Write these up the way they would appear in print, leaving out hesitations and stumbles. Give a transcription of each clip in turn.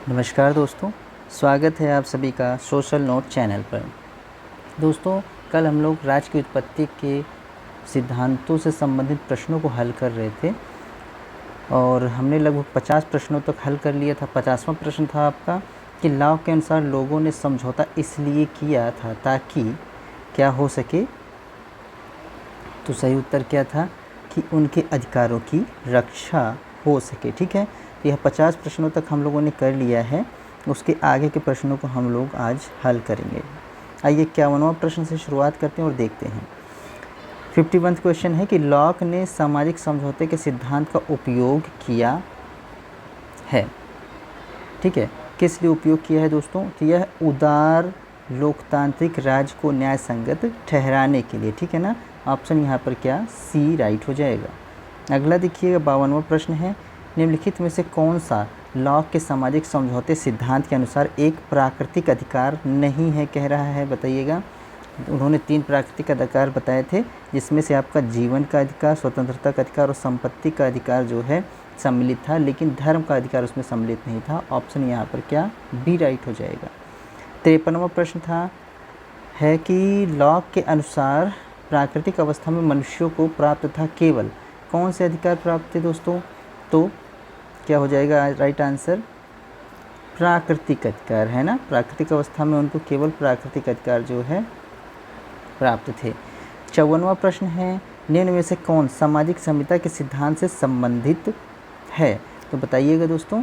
नमस्कार दोस्तों, स्वागत है आप सभी का सोशल नोट चैनल पर। दोस्तों, कल हम लोग राज्य की उत्पत्ति के सिद्धांतों से संबंधित प्रश्नों को हल कर रहे थे और हमने लगभग 50 प्रश्नों तक हल कर लिया था। 50वां प्रश्न था आपका कि लॉ के अनुसार लोगों ने समझौता इसलिए किया था ताकि क्या हो सके। तो सही उत्तर क्या था कि उनके अधिकारों की रक्षा हो सके। ठीक है, यह 50 प्रश्नों तक हम लोगों ने कर लिया है। उसके आगे के प्रश्नों को हम लोग आज हल करेंगे। आइए 51वां प्रश्न से शुरुआत करते हैं और देखते हैं। 51वां क्वेश्चन है कि लॉक ने सामाजिक समझौते के सिद्धांत का उपयोग किया है। ठीक है, किस लिए उपयोग किया है दोस्तों? तो यह उदार लोकतांत्रिक राज्य को न्याय संगत ठहराने के लिए। ठीक है ना, ऑप्शन यहाँ पर क्या सी राइट हो जाएगा। अगला देखिएगा 52वां प्रश्न है, निम्नलिखित में से कौन सा लॉक के सामाजिक समझौते सिद्धांत के अनुसार एक प्राकृतिक अधिकार नहीं है कह रहा है, बताइएगा। उन्होंने 3 प्राकृतिक अधिकार बताए थे, जिसमें से आपका जीवन का अधिकार, स्वतंत्रता का अधिकार और संपत्ति का अधिकार जो है सम्मिलित था, लेकिन धर्म का अधिकार उसमें सम्मिलित नहीं था। ऑप्शन यहाँ पर क्या बी राइट हो जाएगा। 53वां प्रश्न था है कि लॉक के अनुसार प्राकृतिक अवस्था में मनुष्यों को प्राप्त था केवल कौन से अधिकार प्राप्त थे दोस्तों? तो क्या हो जाएगा राइट आंसर? प्राकृतिक अधिकार, है ना। प्राकृतिक अवस्था में उनको केवल प्राकृतिक अधिकार जो है प्राप्त थे। 54वां प्रश्न है, निम्न में से कौन सामाजिक संहिता के सिद्धांत से संबंधित है? तो बताइएगा दोस्तों।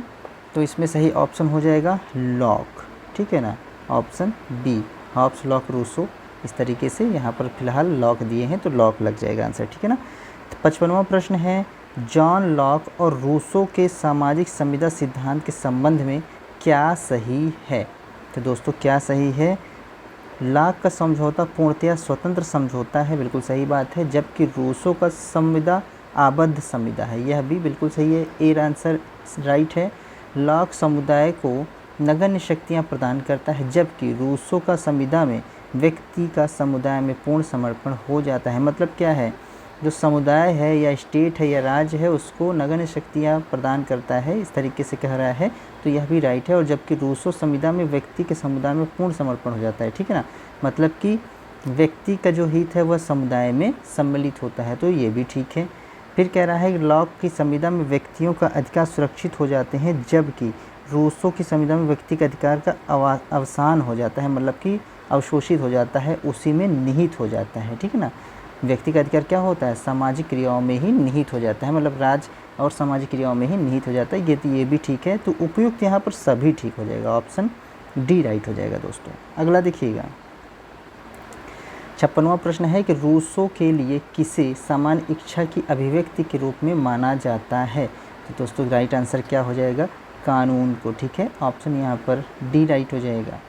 तो इसमें सही ऑप्शन हो जाएगा लॉक। ठीक है ना, option B, Hobbes, Locke, Rousseau. इस तरीके से यहाँ पर फिलहाल लॉक दिए हैं तो लॉक लग जाएगा आंसर। ठीक है ना। 55वां प्रश्न है, जॉन लॉक और रूसो के सामाजिक संविदा सिद्धांत के संबंध में क्या सही है? तो दोस्तों क्या सही है? लॉक का समझौता पूर्णतया स्वतंत्र समझौता है, बिल्कुल सही बात है, जबकि रूसो का संविदा आबद्ध संविदा है, यह भी बिल्कुल सही है। ए आंसर राइट है। लॉक समुदाय को नगण्य शक्तियाँ प्रदान करता है, जबकि रूसो का संविदा में व्यक्ति का समुदाय में पूर्ण समर्पण हो जाता है। मतलब क्या है, जो समुदाय है या स्टेट है या राज्य है उसको नगण्य शक्तियाँ प्रदान करता है, इस तरीके से कह रहा है, तो यह भी राइट है। और जबकि रूसो संविदा में व्यक्ति के समुदाय में पूर्ण समर्पण हो जाता है। ठीक है ना, मतलब कि व्यक्ति का जो हित है वह समुदाय में सम्मिलित होता है, तो ये भी ठीक है। फिर कह रहा है कि लॉक की संविदा में व्यक्तियों का अधिकार सुरक्षित हो जाते हैं, जबकि रूसो की संविदा में व्यक्ति का अधिकार का अवसान हो जाता है, मतलब कि अवशोषित हो जाता है, उसी में निहित हो जाता है। ठीक है ना, व्यक्ति का अधिकार क्या होता है? सामाजिक क्रियाओं में ही निहित हो जाता है, मतलब राज्य और सामाजिक क्रियाओं में ही निहित हो जाता है। ये भी ठीक है, तो उपयुक्त यहाँ पर सभी ठीक हो जाएगा, ऑप्शन डी राइट हो जाएगा दोस्तों। अगला देखिएगा 56वां प्रश्न है कि रूसो के लिए किसे सामान्य इच्छा की अभिव्यक्ति के रूप में माना जाता है? तो दोस्तों राइट आंसर क्या हो जाएगा? कानून को। ठीक है, ऑप्शन यहाँ पर डी राइट हो जाएगा।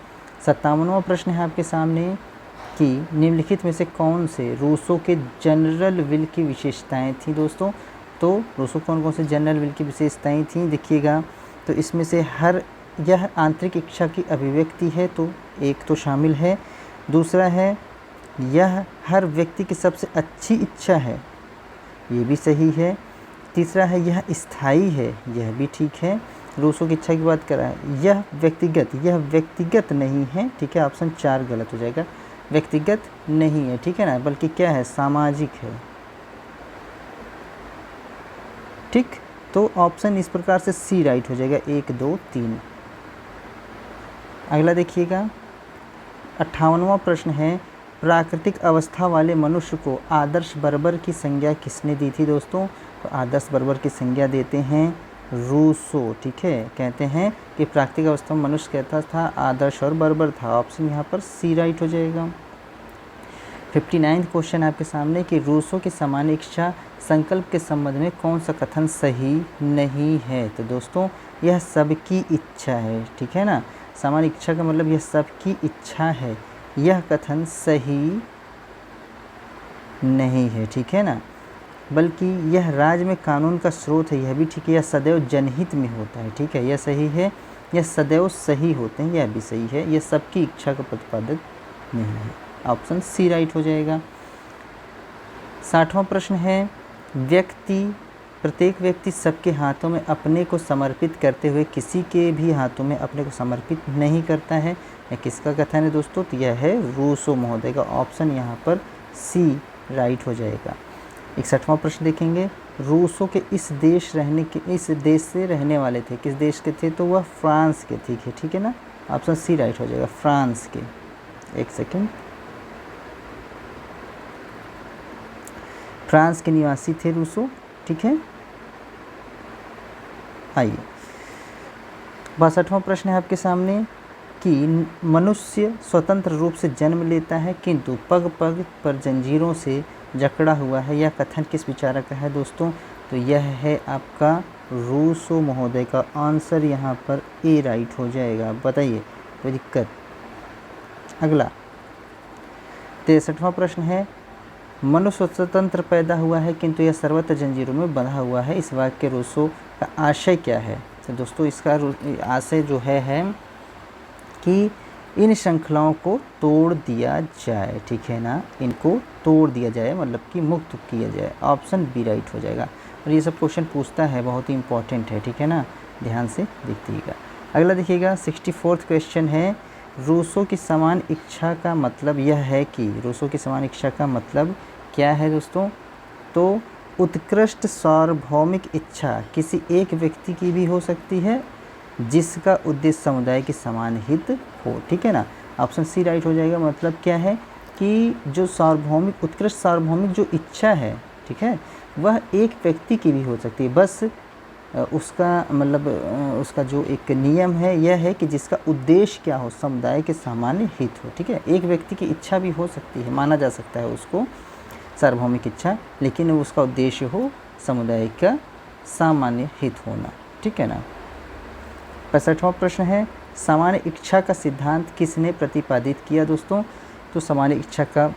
57वां प्रश्न है आपके सामने कि निम्नलिखित में से कौन से रूसो के जनरल विल की विशेषताएं थी दोस्तों? तो रूसो कौन कौन से जनरल विल की विशेषताएं थी देखिएगा। तो इसमें से यह आंतरिक इच्छा की अभिव्यक्ति है, तो एक तो शामिल है। दूसरा है यह हर व्यक्ति की सबसे अच्छी इच्छा है, ये भी सही है। तीसरा है यह स्थायी है, यह भी ठीक है। रूसो की इच्छा की बात कर रहा है। यह व्यक्तिगत नहीं है। ठीक है, ऑप्शन 4 गलत हो जाएगा, व्यक्तिगत नहीं है। ठीक है ना, बल्कि क्या है? सामाजिक है। ठीक, तो ऑप्शन इस प्रकार से सी राइट हो जाएगा, 1, 2, 3। अगला देखिएगा 58वां प्रश्न है, प्राकृतिक अवस्था वाले मनुष्य को आदर्श बर्बर की संज्ञा किसने दी थी दोस्तों? तो आदर्श बर्बर की संज्ञा देते हैं रूसो। ठीक है, कहते हैं कि प्राकृतिक अवस्था में मनुष्य कहता था आदर्श और बर्बर था, ऑप्शन यहाँ पर सी राइट हो जाएगा। 59वां क्वेश्चन आपके सामने कि रूसो की सामान्य इच्छा संकल्प के संबंध में कौन सा कथन सही नहीं है? तो दोस्तों यह सबकी इच्छा है। ठीक है ना, सामान्य इच्छा का मतलब यह सबकी इच्छा है, यह कथन सही नहीं है। ठीक है ना, बल्कि यह राज्य में कानून का स्रोत है, यह भी ठीक है। यह सदैव जनहित में होता है। ठीक है, यह सही है। यह सदैव सही होते हैं, यह भी सही है। यह सबकी इच्छा का प्रतिपादक नहीं है, ऑप्शन सी राइट हो जाएगा। 60वां प्रश्न है, व्यक्ति प्रत्येक व्यक्ति सबके हाथों में अपने को समर्पित करते हुए किसी के भी हाथों में अपने को समर्पित नहीं करता है। यह किसका कथन है दोस्तों? तो यह है रूसो महोदय का। ऑप्शन यहाँ पर सी राइट हो जाएगा। 61वां प्रश्न देखेंगे। रूसो के इस देश से रहने वाले थे। किस देश के थे? तो वह फ्रांस के थे। ठीक है ना, ऑप्शन सी राइट हो जाएगा, फ्रांस के। एक सेकेंड, फ्रांस के निवासी थे रूसो। ठीक है, आइए 62वां प्रश्न है आपके सामने कि मनुष्य स्वतंत्र रूप से जन्म लेता है किंतु पग पग पर जंजीरों से जकड़ा हुआ है। यह कथन किस विचारक का है दोस्तों? तो यह है आपका रूसो महोदय का। आंसर यहाँ पर ए राइट हो जाएगा। बताइए कोई दिक्कत? अगला 63वां प्रश्न है। मनुष्य स्वतंत्र पैदा हुआ है किंतु यह सर्वत्र जंजीरों में बंधा हुआ है। इस वाक्य रूसो का आशय क्या है? तो दोस्तों इसका आशय जो है कि इन श्रृंखलाओं को तोड़ दिया जाए। ठीक है ना, इनको तोड़ दिया जाए, मतलब कि मुक्त किया जाए। ऑप्शन बी राइट हो जाएगा। और ये सब क्वेश्चन पूछता है, बहुत ही इंपॉर्टेंट है। ठीक है ना, ध्यान से देखिएगा। अगला देखिएगा 64वां क्वेश्चन है। रूसो की समान इच्छा का मतलब यह है कि रूसो की समान इच्छा का मतलब क्या है दोस्तों? तो उत्कृष्ट सार्वभौमिक इच्छा किसी एक व्यक्ति की भी हो सकती है जिसका उद्देश्य समुदाय के समान हित हो। ठीक है ना, ऑप्शन सी राइट हो जाएगा। मतलब क्या है कि जो सार्वभौमिक, उत्कृष्ट सार्वभौमिक जो इच्छा है, ठीक है, वह एक व्यक्ति की भी हो सकती है। बस उसका मतलब उसका जो एक नियम है यह है कि जिसका उद्देश्य क्या हो? समुदाय के सामान्य हित हो। ठीक है, एक व्यक्ति की इच्छा भी हो सकती है, माना जा सकता है उसको सार्वभौमिक इच्छा, लेकिन उसका उद्देश्य हो समुदाय का सामान्य हित होना। ठीक है ना। 65वां प्रश्न है। सामान्य इच्छा का सिद्धांत किसने प्रतिपादित किया दोस्तों? तो सामान्य इच्छा का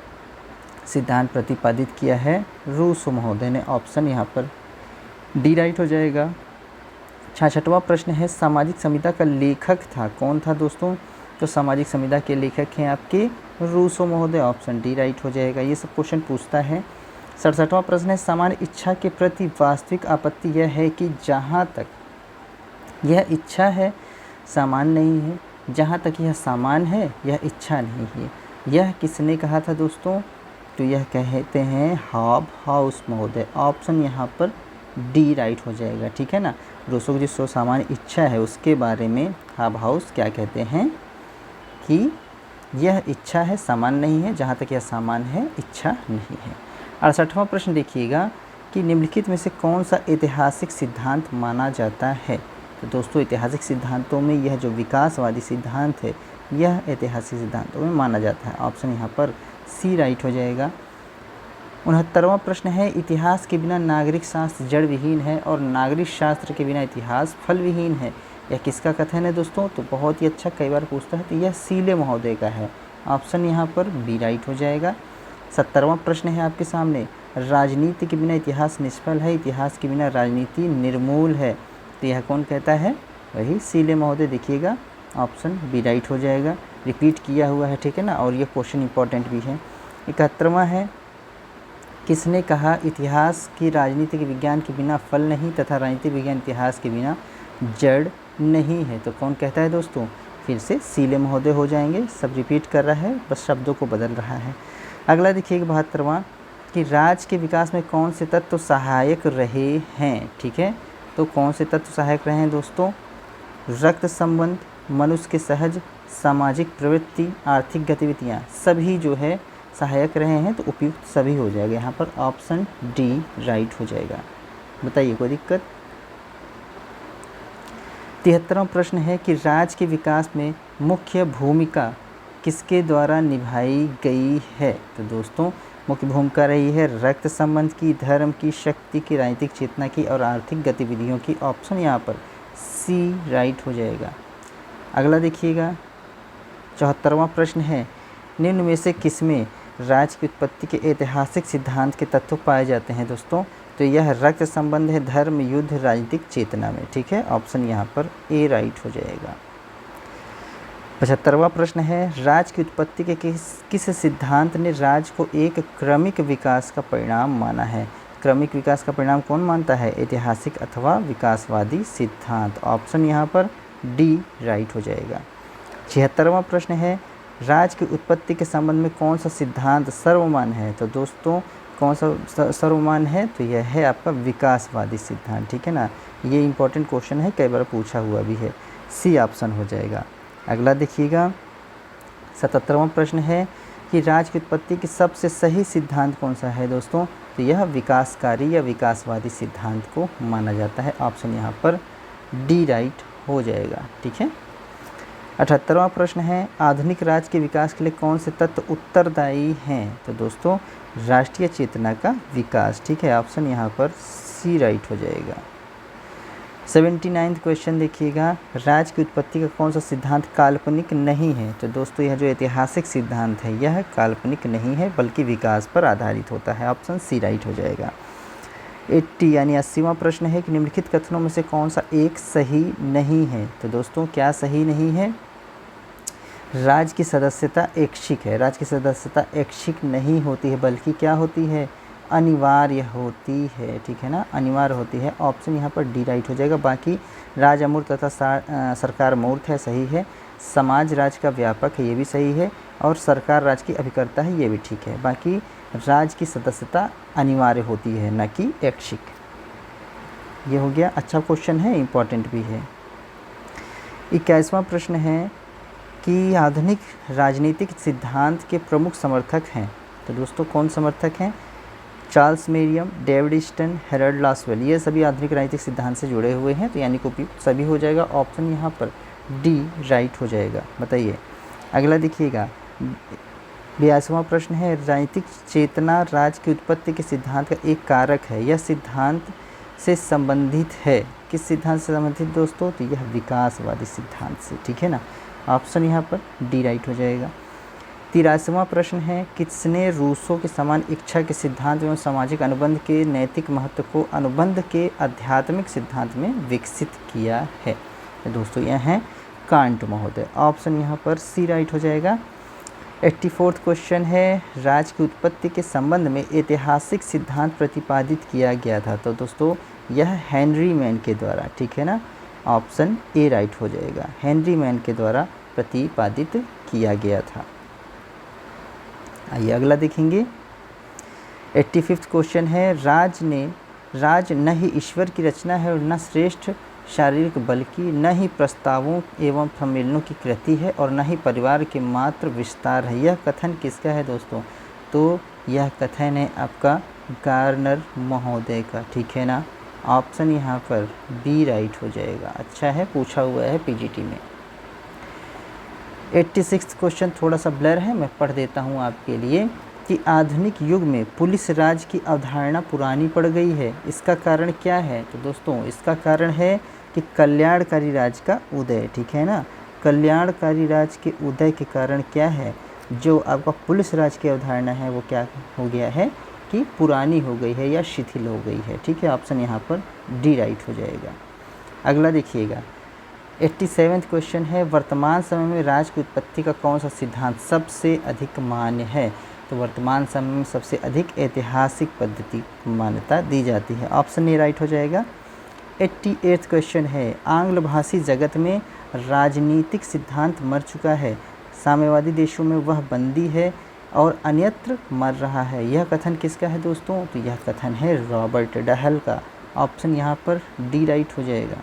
सिद्धांत प्रतिपादित किया है रूसो महोदय ने। ऑप्शन यहाँ पर डी राइट हो जाएगा। 66वां प्रश्न है। सामाजिक संहिता का लेखक था, कौन था दोस्तों? तो सामाजिक संहिता के लेखक हैं आपके रूसो महोदय। ऑप्शन डी राइट हो जाएगा। ये सब क्वेश्चन पूछता है। 67वां प्रश्न है। सामान्य इच्छा के प्रति वास्तविक आपत्ति यह है कि जहाँ तक यह इच्छा है सामान नहीं है, जहाँ तक यह सामान है यह इच्छा नहीं है। यह किसने कहा था दोस्तों? तो यह कहते हैं हॉबहाउस महोदय। ऑप्शन यहाँ पर डी राइट हो जाएगा। ठीक है ना, रूसो की जो सामान्य इच्छा है उसके बारे में हॉबहाउस क्या कहते हैं कि यह इच्छा है, सामान नहीं है, जहाँ तक यह सामान है इच्छा नहीं है। 68वां प्रश्न देखिएगा कि निम्नलिखित में से कौन सा ऐतिहासिक सिद्धांत माना जाता है? तो दोस्तों ऐतिहासिक सिद्धांतों में यह जो विकासवादी सिद्धांत है यह ऐतिहासिक सिद्धांतों में माना जाता है। ऑप्शन यहाँ पर सी राइट हो जाएगा। 69वां प्रश्न है। इतिहास के बिना नागरिक शास्त्र जड़ विहीन है और नागरिक शास्त्र के बिना इतिहास फल विहीन है। यह किसका कथन है दोस्तों? तो बहुत ही अच्छा, कई बार पूछता है, तो यह सीले महोदय का है। ऑप्शन यहाँ पर बी राइट हो जाएगा। 70वां प्रश्न है आपके सामने। राजनीति के बिना इतिहास निष्फल है, इतिहास के बिना राजनीति निर्मूल है। तो यह कौन कहता है? वही सीले महोदय। देखिएगा ऑप्शन बी राइट हो जाएगा। रिपीट किया हुआ है, ठीक है ना, और ये क्वेश्चन इंपॉर्टेंट भी है। 71वां है। किसने कहा इतिहास की राजनीतिक विज्ञान के बिना फल नहीं तथा राजनीतिक विज्ञान इतिहास के बिना जड़ नहीं है? तो कौन कहता है दोस्तों? फिर से सीले महोदय हो जाएंगे। सब रिपीट कर रहा है, बस शब्दों को बदल रहा है। अगला देखिएगा 72वां कि राज्य के विकास में कौन से तत्व सहायक रहे हैं? ठीक है, तो कौन से तत्व सहायक रहे हैं दोस्तों? रक्त संबंध, मनुष्य के सहज सामाजिक प्रवृत्ति, आर्थिक गतिविधियाँ, सभी जो है सहायक रहे हैं। तो उपयुक्त सभी हो जाएगा। यहाँ पर ऑप्शन डी राइट हो जाएगा। बताइए कोई दिक्कत? 73वां प्रश्न है कि राज्य के विकास में मुख्य भूमिका किसके द्वारा निभाई गई है? तो दोस्तों मुख्य भूमिका रही है रक्त संबंध की, धर्म की, शक्ति की, राजनीतिक चेतना की और आर्थिक गतिविधियों की। ऑप्शन यहाँ पर सी राइट हो जाएगा। अगला देखिएगा 74वां प्रश्न है। निम्न में से किसमें राज्य की उत्पत्ति के ऐतिहासिक सिद्धांत के तत्व पाए जाते हैं दोस्तों? तो यह रक्त संबंध है, धर्म, युद्ध, राजनीतिक चेतना में। ठीक है, ऑप्शन यहाँ पर ए राइट हो जाएगा। 75वां प्रश्न है। राज्य की उत्पत्ति के किस सिद्धांत ने राज्य को एक क्रमिक विकास का परिणाम माना है? क्रमिक विकास का परिणाम कौन मानता है, ऐतिहासिक अथवा विकासवादी सिद्धांत। ऑप्शन यहाँ पर डी राइट हो जाएगा। 76वां प्रश्न है, राज्य की उत्पत्ति के संबंध में कौन सा सिद्धांत सर्वमान्य है। तो दोस्तों कौन सा सर्वमान्य है, तो यह है आपका विकासवादी सिद्धांत, ठीक है ना। ये इंपॉर्टेंट क्वेश्चन है, कई बार पूछा हुआ भी है, सी ऑप्शन हो जाएगा। अगला देखिएगा 77वां प्रश्न है कि राज्य की उत्पत्ति की सबसे सही सिद्धांत कौन सा है दोस्तों, तो यह विकासकारी या विकासवादी सिद्धांत को माना जाता है। ऑप्शन यहाँ पर डी राइट हो जाएगा, ठीक है। 78वां प्रश्न है, आधुनिक राज्य के विकास के लिए कौन से तत्व उत्तरदायी हैं। तो दोस्तों राष्ट्रीय चेतना का विकास, ठीक है। ऑप्शन यहाँ पर सी राइट हो जाएगा। 79वां क्वेश्चन देखिएगा, राज्य की उत्पत्ति का कौन सा सिद्धांत काल्पनिक नहीं है। तो दोस्तों यह जो ऐतिहासिक सिद्धांत है यह काल्पनिक नहीं है बल्कि विकास पर आधारित होता है। ऑप्शन सी राइट हो जाएगा। 80 यानी 80वां प्रश्न है कि निम्नलिखित कथनों में से कौन सा एक सही नहीं है। तो दोस्तों क्या सही नहीं है, राज्य की सदस्यता ऐच्छिक है। राज्य की सदस्यता ऐच्छिक नहीं होती है बल्कि क्या होती है, अनिवार्य होती है, ठीक है ना, अनिवार्य होती है। ऑप्शन यहाँ पर डी राइट हो जाएगा। बाकी राज अमूर्त तथा सरकार मूर्त है, सही है। समाज राज्य का व्यापक है, ये भी सही है। और सरकार राज्य की अभिकर्ता है, ये भी ठीक है। बाकी राज्य की सदस्यता अनिवार्य होती है, न कि ऐच्छिक। ये हो गया, अच्छा क्वेश्चन है, इम्पॉर्टेंट भी है। 21वां प्रश्न है कि आधुनिक राजनीतिक सिद्धांत के प्रमुख समर्थक हैं। तो दोस्तों कौन समर्थक हैं, Charles Merriam, David Easton, Harold Lasswell, ये सभी आधुनिक राजनीतिक सिद्धांत से जुड़े हुए हैं। तो यानी कि उपयुक्त सभी हो जाएगा। ऑप्शन यहाँ पर डी राइट हो जाएगा। बताइए अगला देखिएगा 82वां प्रश्न है, राजनीतिक चेतना राज्य की उत्पत्ति के सिद्धांत का एक कारक है, यह सिद्धांत से संबंधित है। किस सिद्धांत से संबंधित दोस्तों, तो यह विकासवादी सिद्धांत से, ठीक है ना। ऑप्शन यहाँ पर डी राइट हो जाएगा। 83वां प्रश्न है, किसने रूसो के समान इच्छा के सिद्धांत एवं सामाजिक अनुबंध के नैतिक महत्व को अनुबंध के आध्यात्मिक सिद्धांत में विकसित किया है। तो दोस्तों यह है कांट महोदय। ऑप्शन यहाँ पर सी राइट हो जाएगा। 84वां क्वेश्चन है, राज्य की उत्पत्ति के संबंध में ऐतिहासिक सिद्धांत प्रतिपादित किया गया था। तो दोस्तों यह हेनरी मैन के द्वारा, ठीक है ना। ऑप्शन ए राइट हो जाएगा, हेनरी मैन के द्वारा प्रतिपादित किया गया था। आइए अगला देखेंगे 85वां क्वेश्चन है, राज न ही ईश्वर की रचना है और न श्रेष्ठ शारीरिक बल्कि न ही प्रस्तावों एवं सम्मेलनों की कृति है और न ही परिवार के मात्र विस्तार है। यह कथन किसका है दोस्तों, तो यह कथन है आपका गार्नर महोदय का, ठीक है ना। ऑप्शन यहाँ पर बी राइट हो जाएगा। अच्छा है, पूछा हुआ है पीजीटी में। 86वां क्वेश्चन थोड़ा सा ब्लर है, मैं पढ़ देता हूँ आपके लिए कि आधुनिक युग में पुलिस राज की अवधारणा पुरानी पड़ गई है, इसका कारण क्या है। तो दोस्तों इसका कारण है कि कल्याणकारी राज का उदय, ठीक है ना। कल्याणकारी राज के उदय के कारण क्या है, जो आपका पुलिस राज की अवधारणा है वो क्या हो गया है कि पुरानी हो गई है या शिथिल हो गई है, ठीक है। ऑप्शन यहाँ पर डी राइट हो जाएगा। अगला देखिएगा 87वां क्वेश्चन है, वर्तमान समय में राज्य की उत्पत्ति का कौन सा सिद्धांत सबसे अधिक मान्य है। तो वर्तमान समय में सबसे अधिक ऐतिहासिक पद्धति मान्यता दी जाती है। ऑप्शन ए राइट हो जाएगा। 88वां क्वेश्चन है, आंग्ल भाषी जगत में राजनीतिक सिद्धांत मर चुका है, साम्यवादी देशों में वह बंदी है और अन्यत्र मर रहा है। यह कथन किसका है दोस्तों, तो यह कथन है रॉबर्ट डहल का। ऑप्शन यहाँ पर डी राइट हो जाएगा।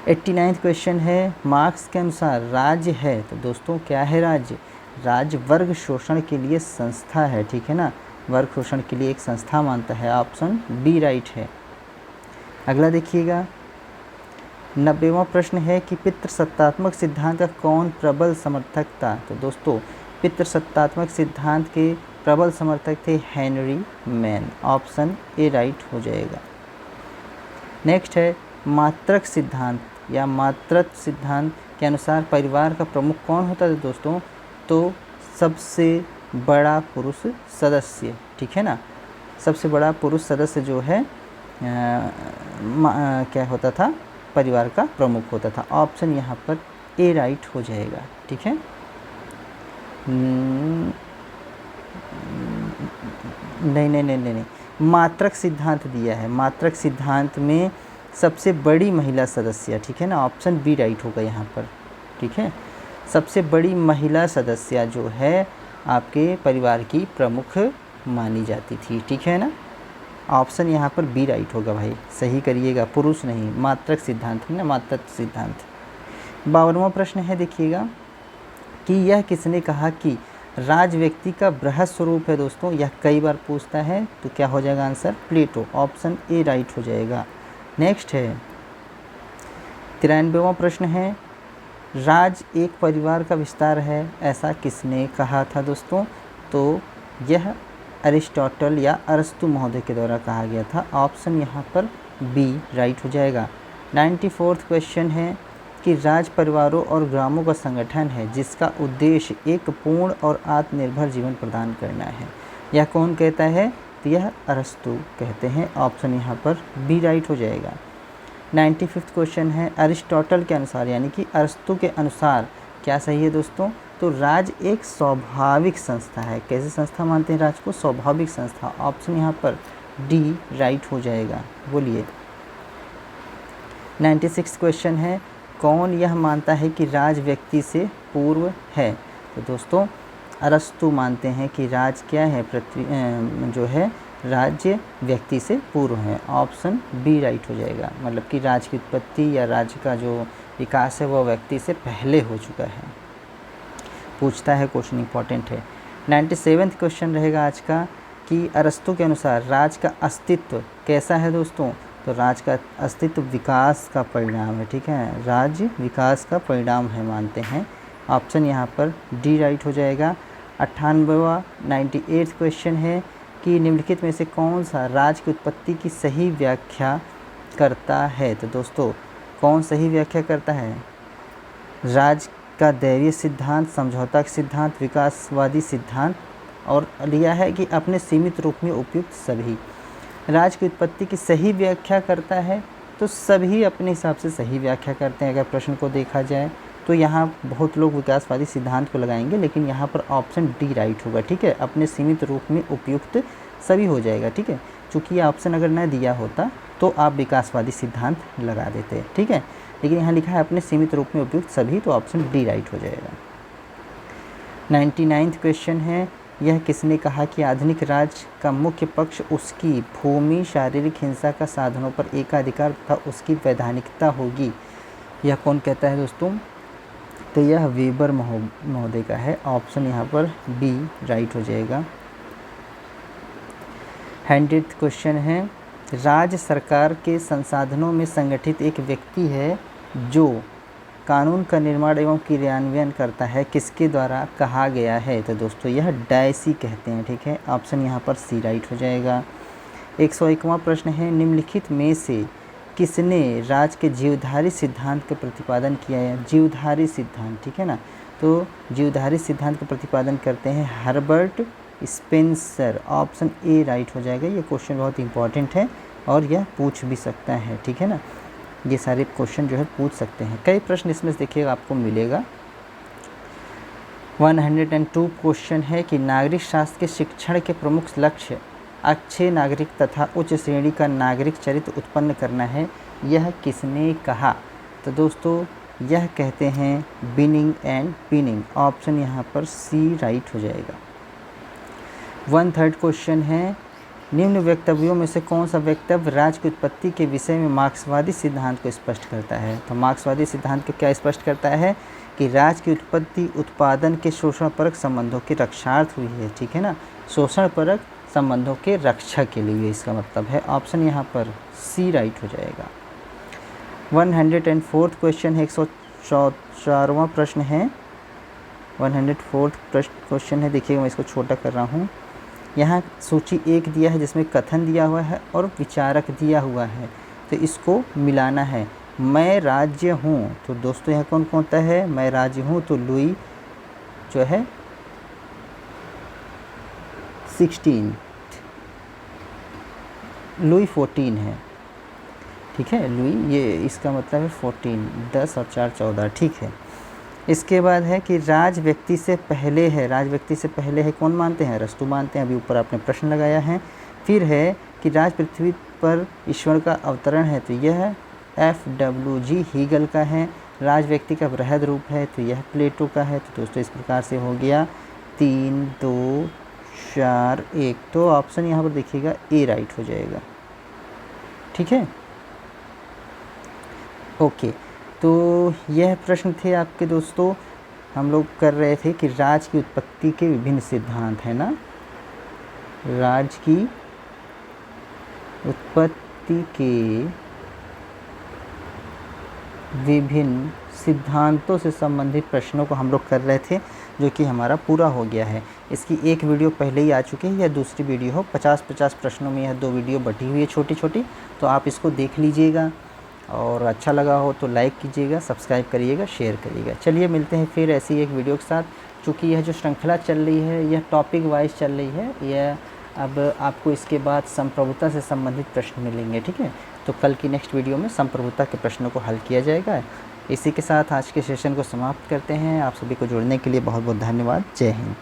89वां क्वेश्चन है, मार्क्स के अनुसार राज्य है, तो दोस्तों क्या है राज्य, राज्य वर्ग शोषण के लिए संस्था है, ठीक है ना। वर्ग शोषण के लिए एक संस्था मानता है। ऑप्शन बी राइट है। अगला देखिएगा 90वां प्रश्न है कि पितृसत्तात्मक सिद्धांत का कौन प्रबल समर्थक था। तो दोस्तों पितृसत्तात्मक सिद्धांत के प्रबल समर्थक थे Henry man. Option A right हो जाएगा। नेक्स्ट है मात्रक सिद्धांत या मातृत्व सिद्धांत के अनुसार परिवार का प्रमुख कौन होता है दोस्तों, तो सबसे बड़ा पुरुष सदस्य, ठीक है ना। सबसे बड़ा पुरुष सदस्य जो है क्या होता था, परिवार का प्रमुख होता था। ऑप्शन यहाँ पर ए राइट हो जाएगा, ठीक है। नहीं, मात्रक सिद्धांत दिया है, मात्रक सिद्धांत में सबसे बड़ी महिला सदस्य, ठीक है ना, ऑप्शन बी राइट होगा यहाँ पर, ठीक है। सबसे बड़ी महिला सदस्य जो है आपके परिवार की प्रमुख मानी जाती थी, ठीक है ना। ऑप्शन यहाँ पर बी राइट होगा भाई, सही करिएगा, पुरुष नहीं, मात्रक सिद्धांत है ना, मात्रक सिद्धांत। 52वां प्रश्न है, देखिएगा कि यह किसने कहा कि राज व्यक्ति का बृहद स्वरूप है। दोस्तों यह कई बार पूछता है, तो क्या हो जाएगा answer, Plato, option A right हो जाएगा। नेक्स्ट है 93वां प्रश्न है, राज एक परिवार का विस्तार है, ऐसा किसने कहा था दोस्तों, तो यह अरिस्टोटल या अरस्तु महोदय के द्वारा कहा गया था, ऑप्शन यहाँ पर बी राइट हो जाएगा। 94वां क्वेश्चन है कि राज परिवारों और ग्रामों का संगठन है जिसका उद्देश्य एक पूर्ण और आत्मनिर्भर जीवन प्रदान करना है, यह कौन कहता है, तो यह अरस्तु कहते हैं, ऑप्शन यहाँ पर बी राइट हो जाएगा। 95वां क्वेश्चन है, अरिस्टोटल के अनुसार यानी कि अरस्तु के अनुसार क्या सही है दोस्तों, तो राज एक स्वाभाविक संस्था है। कैसे संस्था मानते हैं राज को, स्वाभाविक संस्था, ऑप्शन यहाँ पर डी राइट हो जाएगा। बोलिए 96 क्वेश्चन है, कौन यह मानता है कि राज व्यक्ति से पूर्व है, तो दोस्तों अरस्तु मानते हैं कि राज क्या है, पृथ्वी जो है राज्य व्यक्ति से पूर्व है, ऑप्शन बी राइट हो जाएगा। मतलब कि राज की उत्पत्ति या राज्य का जो विकास है वह व्यक्ति से पहले हो चुका है, पूछता है क्वेश्चन, इंपॉर्टेंट है। 97वां क्वेश्चन रहेगा आज का कि अरस्तु के अनुसार राज का अस्तित्व कैसा है दोस्तों, तो राज का अस्तित्व विकास का परिणाम है, ठीक है, राज्य विकास का परिणाम है मानते हैं, ऑप्शन यहाँ पर डी राइट हो जाएगा। 98वां 98 क्वेश्चन है कि निम्नलिखित में से कौन सा राज की उत्पत्ति की सही व्याख्या करता है, तो दोस्तों कौन सही व्याख्या करता है, राज का दैवीय सिद्धांत, समझौता का सिद्धांत, विकासवादी सिद्धांत, और लिया है कि अपने सीमित रूप में उपयुक्त सभी। राज की उत्पत्ति की सही व्याख्या करता है, तो सभी अपने हिसाब से सही व्याख्या करते हैं। अगर प्रश्न को देखा जाए तो यहाँ बहुत लोग विकासवादी सिद्धांत को लगाएंगे, लेकिन यहाँ पर ऑप्शन डी राइट होगा, ठीक है, अपने सीमित रूप में उपयुक्त सभी हो जाएगा, ठीक है। चूँकि ये ऑप्शन अगर न दिया होता तो आप विकासवादी सिद्धांत लगा देते, ठीक है, लेकिन यहाँ लिखा है अपने सीमित रूप में उपयुक्त सभी, तो ऑप्शन डी राइट हो जाएगा। 99वां क्वेश्चन है, यह किसने कहा कि आधुनिक राज्य का मुख्य पक्ष उसकी भूमि, शारीरिक हिंसा का साधनों पर एकाधिकार तथा उसकी वैधानिकता होगी, यह कौन कहता है दोस्तों, तो यह वेबर महोदय का है, ऑप्शन यहाँ पर बी राइट हो जाएगा। 100वां क्वेश्चन है, राज्य सरकार के संसाधनों में संगठित एक व्यक्ति है जो कानून का निर्माण एवं क्रियान्वयन करता है, किसके द्वारा कहा गया है, तो दोस्तों यह डायसी कहते हैं, ठीक है, ऑप्शन यहाँ पर सी राइट हो जाएगा। 101वां प्रश्न है, निम्नलिखित में से किसने राज के जीवधारी सिद्धांत का प्रतिपादन किया है, जीवधारी सिद्धांत, ठीक है ना, तो जीवधारी सिद्धांत का प्रतिपादन करते हैं Herbert Spencer, option A right हो जाएगा। ये क्वेश्चन बहुत इंपॉर्टेंट है और यह पूछ भी सकता है, ठीक है ना, ये सारे क्वेश्चन जो है पूछ सकते हैं, कई प्रश्न इसमें से देखिएगा आपको मिलेगा। 102 क्वेश्चन है कि नागरिक शास्त्र के शिक्षण के प्रमुख लक्ष्य अच्छे नागरिक तथा उच्च श्रेणी का नागरिक चरित्र उत्पन्न करना है, यह किसने कहा, तो दोस्तों यह कहते हैं बिनिंग एंड पिनिंग, ऑप्शन यहाँ पर सी राइट हो जाएगा। 1/3 क्वेश्चन है, निम्न वक्तव्यों में से कौन सा वक्तव्य राज्य की उत्पत्ति के विषय में मार्क्सवादी सिद्धांत को स्पष्ट करता है, तो मार्क्सवादी सिद्धांत को क्या स्पष्ट करता है कि राज्य की उत्पत्ति उत्पादन के शोषणपरक संबंधों के रक्षार्थ हुई है, ठीक है ना, शोषणपरक संबंधों के रक्षा के लिए इसका मतलब है, ऑप्शन यहाँ पर सी राइट हो जाएगा। 104 क्वेश्चन है, 104वां प्रश्न है, 104 क्वेश्चन है, देखिए मैं इसको छोटा कर रहा हूँ। यहाँ सूची 1 दिया है जिसमें कथन दिया हुआ है और विचारक दिया हुआ है, तो इसको मिलाना है। मैं राज्य हूँ, तो दोस्तों यहाँ कौन होता है, मैं राज्य हूँ, तो लुई जो है 16, लुई 14 है, ठीक है, लुई ये इसका मतलब है 14, 10 और 4 14, ठीक है। इसके बाद है कि राज व्यक्ति से पहले है, राज व्यक्ति से पहले है कौन मानते हैं, अरस्तु मानते हैं, अभी ऊपर आपने प्रश्न लगाया है। फिर है कि राज पृथ्वी पर ईश्वर का अवतरण है, तो यह FWG हीगल का है। राज व्यक्ति का बृहद रूप है, तो यह प्लेटो का है। तो दोस्तों इस प्रकार से हो गया 3, 2, 4, 1। तो ऑप्शन यहाँ पर देखिएगा ए राइट हो जाएगा। ठीक है, ओके। तो यह प्रश्न थे आपके दोस्तों, हम लोग कर रहे थे कि राज की उत्पत्ति के विभिन्न सिद्धांत, है ना। राज की उत्पत्ति के विभिन्न सिद्धांतों से संबंधित प्रश्नों को हम लोग कर रहे थे, जो कि हमारा पूरा हो गया है। इसकी एक वीडियो पहले ही आ चुकी है, यह दूसरी वीडियो हो। 50-50 प्रश्नों में यह 2 वीडियो बटी हुई है छोटी छोटी, तो आप इसको देख लीजिएगा और अच्छा लगा हो तो लाइक कीजिएगा, सब्सक्राइब करिएगा, शेयर करिएगा। चलिए मिलते हैं फिर ऐसी एक वीडियो के साथ। चूँकि यह जो श्रृंखला चल रही है यह टॉपिक वाइज चल रही है, यह अब आपको इसके बाद संप्रभुता से संबंधित प्रश्न मिलेंगे। ठीक है, तो कल की नेक्स्ट वीडियो में संप्रभुता के प्रश्नों को हल किया जाएगा। इसी के साथ आज के सेशन को समाप्त करते हैं। आप सभी को जुड़ने के लिए बहुत बहुत धन्यवाद। जय हिंद।